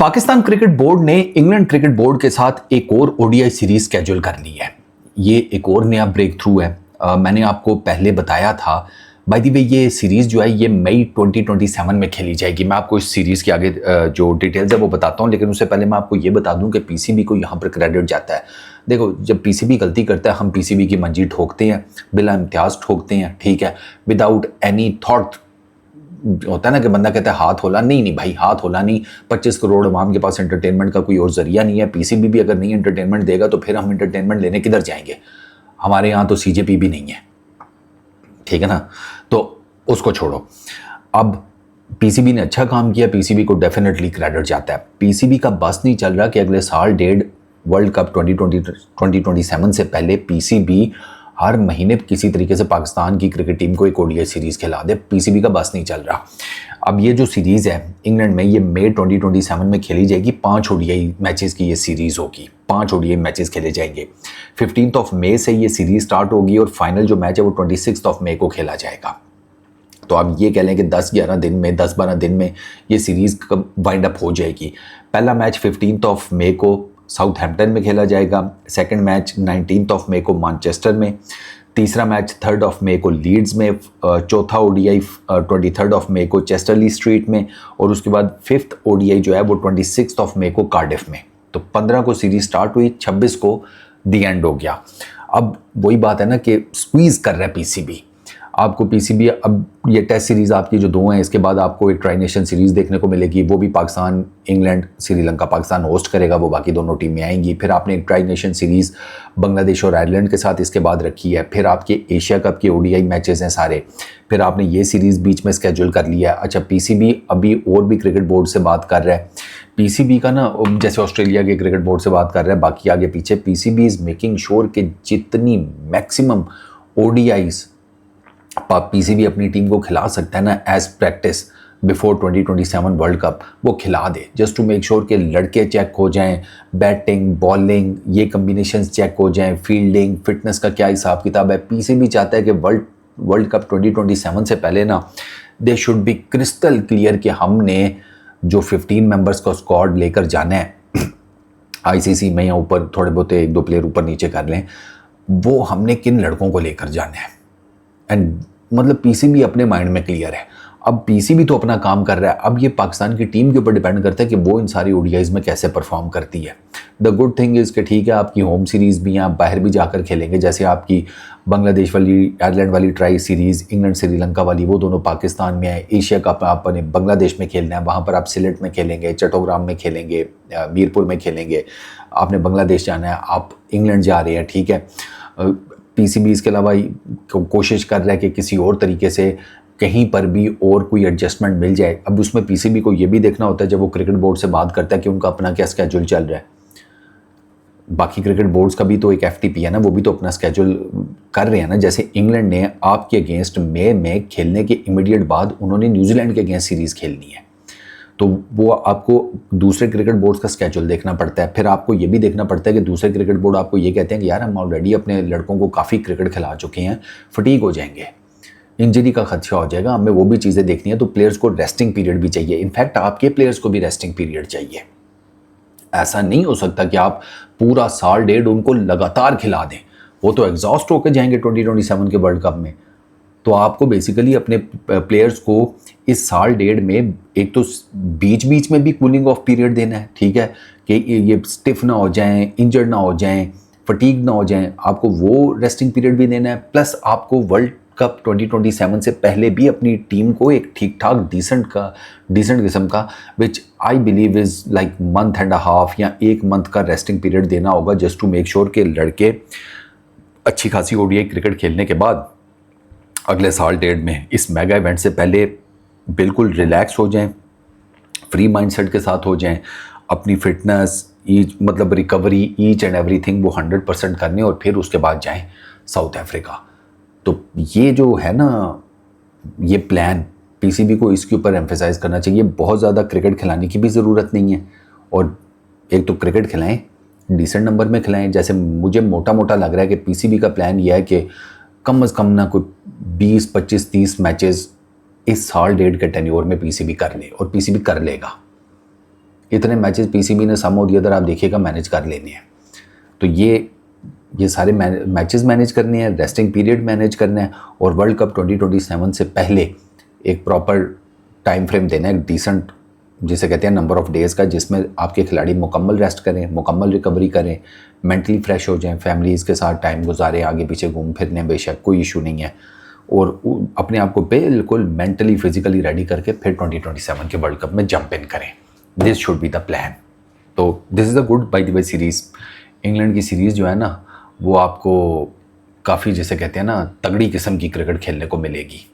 Pakistan cricket board ने England cricket board के साथ एक और ओडीआई सीरीज स्केड्यूल कर ली है। ये एक और नया ब्रेक थ्रू है। मैंने आपको पहले बताया था। बाय द वे ये सीरीज़ जो है ये मई 2027 में खेली जाएगी। मैं आपको इस सीरीज़ के आगे जो डिटेल्स है वो बताता हूँ, लेकिन उससे पहले मैं आपको ये बता दूँ कि पीसीबी को यहाँ पर क्रेडिट जाता है। देखो, जब पीसीबी गलती करता है हम पीसीबी की मंजी ठोकते हैं, बिला इम्तियाज़ ठोकते हैं, ठीक है, विदाउट एनी थॉट। होता है ना कि बंदा कहता है हाथ होला, नहीं भाई, हाथ होला नहीं। 25 करोड़ अवाम के पास एंटरटेनमेंट का कोई और जरिया नहीं है। पीसीबी भी अगर नहीं एंटरटेनमेंट देगा तो फिर हम एंटरटेनमेंट लेने किधर जाएंगे? हमारे यहाँ तो सीजेपी भी नहीं है, ठीक है ना, तो उसको छोड़ो। अब पीसीबी ने अच्छा काम किया, पीसीबी को डेफिनेटली क्रेडिट जाता है। पीसीबी का बस नहीं चल रहा कि अगले साल डेढ़ वर्ल्ड कप 2027 से पहले पीसीबी हर महीने किसी तरीके से पाकिस्तान की क्रिकेट टीम को एक ओडीआई सीरीज़ खिला दे। पीसीबी का बस नहीं चल रहा। अब ये जो सीरीज़ है इंग्लैंड में, ये मई 2027 में खेली जाएगी। 5 ओडीआई मैचेस की ये सीरीज़ होगी। 5 ओडीआई मैचेस खेले जाएंगे। 15 मई से ये सीरीज़ स्टार्ट होगी और फाइनल जो मैच है वो 26 मई को खेला जाएगा। तो आप ये कह लें कि 10-11 दिन में, 10-12 दिन में ये सीरीज़ वाइंड अप हो जाएगी। पहला मैच 15 मई को साउथहैम्पटन में खेला जाएगा। सेकंड मैच 19 मई को मैनचेस्टर में। तीसरा मैच 3 मई को लीड्स में। चौथा ओडीआई 23 मई को चेस्टरली स्ट्रीट में। और उसके बाद 5th ओडीआई जो है वो 26 मई को कार्डिफ में। तो 15 को सीरीज स्टार्ट हुई, 26 को दी एंड हो गया। अब वही बात है ना कि स्क्वीज़ कर रहा है पीसीबी। आपको पीसीबी, अब ये टेस्ट सीरीज़ आपकी जो 2 हैं, इसके बाद आपको एक ट्राई नेशन सीरीज़ देखने को मिलेगी। वो भी पाकिस्तान, इंग्लैंड, श्रीलंका। पाकिस्तान होस्ट करेगा, वो बाकी दोनों टीमें आएंगी। फिर आपने एक ट्राई नेशन सीरीज़ बांग्लादेश और आयरलैंड के साथ इसके बाद रखी है। फिर आपके एशिया कप के ओडीआई मैचेस हैं सारे। फिर आपने ये सीरीज़ बीच में स्केड्यूल कर लिया है। अच्छा, पीसीबी अभी और भी क्रिकेट बोर्ड से बात कर रहा है। पीसीबी का ना, जैसे ऑस्ट्रेलिया के क्रिकेट बोर्ड से बात कर रहा है, बाकी आगे पीछे, पीसीबी इज़ मेकिंग श्योर कि जितनी मैक्सिमम ओडीआईज़ पीसीबी अपनी टीम को खिला सकता है ना as practice before 2027 world cup, वो खिला दे, जस्ट टू मेक श्योर कि लड़के चेक हो जाएं, बैटिंग, बॉलिंग, ये कम्बिनेशंस चेक हो जाएं, फील्डिंग, फिटनेस का क्या हिसाब किताब है। पीसीबी चाहता है कि वर्ल्ड कप 2027 से पहले ना they should be crystal clear कि हमने जो 15 मेंबर्स का स्क्वाड लेकर जाना है आईसीसी में, या ऊपर थोड़े बहुत 1-2 प्लेयर ऊपर नीचे कर लें, वो हमने किन लड़कों को लेकर जाना है। एंड मतलब पीसीबी अपने माइंड में क्लियर है। अब पीसीबी तो अपना काम कर रहा है, अब ये पाकिस्तान की टीम के ऊपर डिपेंड करता है कि वो इन सारी ओडीआईज में कैसे परफॉर्म करती है। द गुड थिंग इज़ कि ठीक है, आपकी होम सीरीज़ भी हैं, आप बाहर भी जाकर खेलेंगे। जैसे आपकी बांग्लादेश वाली, आयरलैंड वाली ट्राई सीरीज़, इंग्लैंड श्रीलंका वाली, वो दोनों पाकिस्तान में है। एशिया कप आपने बांग्लादेश में खेलना है, वहाँ पर आप सिलेट में खेलेंगे, चट्टग्राम में खेलेंगे, मीरपुर में खेलेंगे। आपने बांग्लादेश जाना है, आप इंग्लैंड जा रहे हैं, ठीक है। पीसीबी इसके अलावा कोशिश कर रहा है कि किसी और तरीके से कहीं पर भी और कोई एडजस्टमेंट मिल जाए। अब उसमें पीसीबी को ये भी देखना होता है जब वो क्रिकेट बोर्ड से बात करता है कि उनका अपना क्या स्केड्यूल चल रहा है। बाकी क्रिकेट बोर्ड्स का भी तो एक एफटीपी है ना, वो भी तो अपना स्केड्यूल कर रहे हैं ना। जैसे इंग्लैंड ने आपके अगेंस्ट मई में खेलने के इमीडिएट बाद उन्होंने न्यूजीलैंड के अगेंस्ट सीरीज़ खेलनी है, तो वो आपको दूसरे क्रिकेट बोर्ड्स का स्केड्यूल देखना पड़ता है। फिर आपको ये भी देखना पड़ता है कि दूसरे क्रिकेट बोर्ड आपको ये कहते हैं कि यार हम ऑलरेडी अपने लड़कों को काफ़ी क्रिकेट खिला चुके हैं, फटीग हो जाएंगे, इंजरी का खदशा हो जाएगा, हमें वो भी चीज़ें देखनी है। तो प्लेयर्स को रेस्टिंग पीरियड भी चाहिए। इनफैक्ट आपके प्लेयर्स को भी रेस्टिंग पीरियड चाहिए। ऐसा नहीं हो सकता कि आप पूरा साल डेढ़ उनको लगातार खिला दें, वो तो एग्जॉस्ट होकर जाएंगे 2027 के वर्ल्ड कप में। तो आपको बेसिकली अपने प्लेयर्स को इस साल डेढ़ में एक तो बीच बीच में भी कूलिंग ऑफ पीरियड देना है, ठीक है, कि ये स्टिफ ना हो जाएं, इंजर्ड ना हो जाएं, फटीग ना हो जाएं, आपको वो रेस्टिंग पीरियड भी देना है। प्लस आपको वर्ल्ड कप 2027 से पहले भी अपनी टीम को एक ठीक ठाक डिसेंट किस्म का, which I believe is like month and half या 1 मंथ का रेस्टिंग पीरियड देना होगा, जस्ट टू मेक श्योर कि लड़के अच्छी खासी ओडीआई क्रिकेट खेलने के बाद अगले साल डेढ़ में इस मेगा इवेंट से पहले बिल्कुल रिलैक्स हो जाएं, फ्री माइंडसेट के साथ हो जाएं, अपनी फिटनेस, मतलब रिकवरी, ईच एंड एवरीथिंग वो 100% करने, और फिर उसके बाद जाएं साउथ अफ्रीका। तो ये जो है ना, ये प्लान पीसीबी को इसके ऊपर एम्फेसाइज करना चाहिए। बहुत ज़्यादा क्रिकेट खिलाने की भी ज़रूरत नहीं है, और एक तो क्रिकेट खिलाएं, डिसेंट नंबर में खिलाएं। जैसे मुझे मोटा मोटा लग रहा है कि पीसीबी का प्लान यह है कि कम से कम ना कोई 20, 25, 30 मैचेस इस साल डेढ़ के टेन्योर में पीसीबी कर ले, और पीसीबी कर लेगा। इतने मैचेस पीसीबी ने सम ऑफ द अदर आप देखिएगा मैनेज कर लेने हैं। तो ये सारे मैचेस मैनेज करने हैं, रेस्टिंग पीरियड मैनेज करना है, और वर्ल्ड कप 2027 से पहले एक प्रॉपर टाइम फ्रेम देना है, डिसेंट जिसे कहते हैं नंबर ऑफ डेज़ का, जिसमें आपके खिलाड़ी मुकम्मल रेस्ट करें, मुकम्मल रिकवरी करें, मेंटली फ्रेश हो जाएं, फैमिलीज़ के साथ टाइम गुजारें, आगे पीछे घूम फिरने बेशक कोई इशू नहीं है, और अपने आप को बिल्कुल मेंटली फिजिकली रेडी करके फिर 2027 के वर्ल्ड कप में जंप इन करें। This should be the plan. तो this is a good by the way series. England की सीरीज़ जो है ना वो आपको काफ़ी जिसे कहते हैं ना तगड़ी किस्म की क्रिकेट खेलने को मिलेगी।